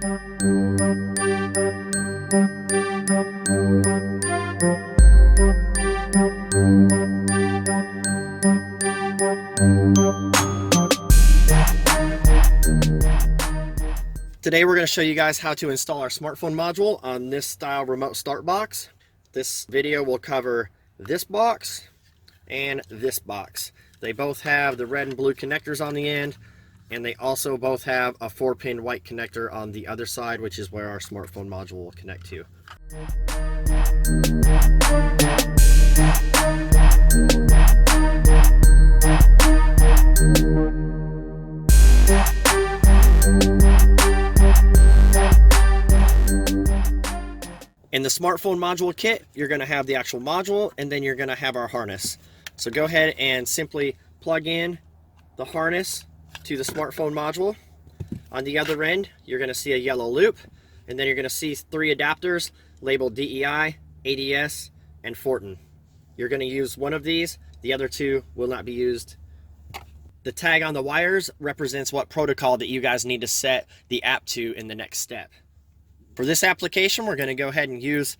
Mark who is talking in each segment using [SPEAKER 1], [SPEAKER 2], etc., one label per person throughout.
[SPEAKER 1] Today we're going to show you guys how to install our smartphone module on this style remote start box. This video will cover this box and this box. They both have the red and blue connectors on the end, and they also both have a 4-pin white connector on the other side, which is where our smartphone module will connect to. In the smartphone module kit, you're going to have the actual module, and then you're going to have our harness. So go ahead and simply plug in the harness to the smartphone module. On the other end, you're going to see a yellow loop, and then you're going to see 3 adapters labeled DEI, ADS, and Fortin. You're going to use one of these. The other 2 will not be used. The tag on the wires represents what protocol that you guys need to set the app to in the next step. For this application, we're going to go ahead and use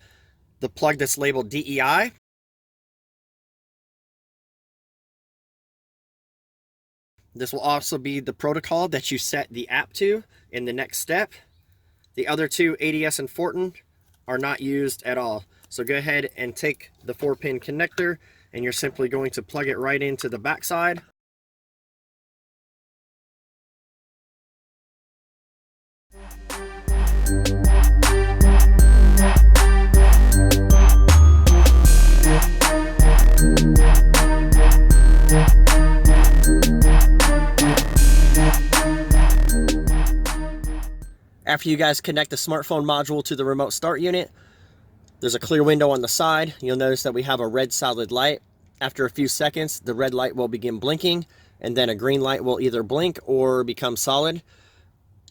[SPEAKER 1] the plug that's labeled DEI. This will also be the protocol that you set the app to in the next step. The other 2, ADS and Fortin, are not used at all. So go ahead and take the 4-pin connector, and you're simply going to plug it right into the backside. After you guys connect the smartphone module to the remote start unit, there's a clear window on the side. You'll notice that we have a red solid light. After a few seconds, the red light will begin blinking, and then a green light will either blink or become solid.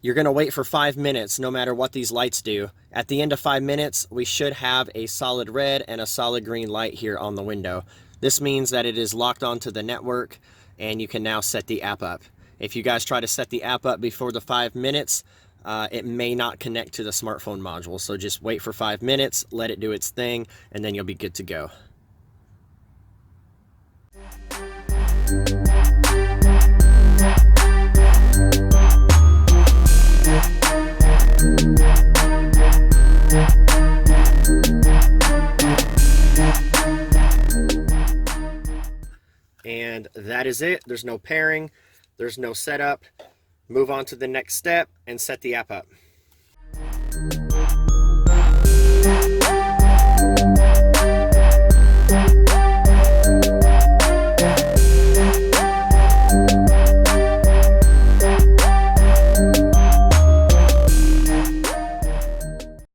[SPEAKER 1] You're going to wait for 5 minutes no matter what these lights do. At the end of 5 minutes, we should have a solid red and a solid green light here on the window. This means that it is locked onto the network, and you can now set the app up. If you guys try to set the app up before the 5 minutes, it may not connect to the smartphone module. So just wait for 5 minutes, let it do its thing, and then you'll be good to go. And that is it. There's no pairing, there's no setup. Move on to the next step and set the app up.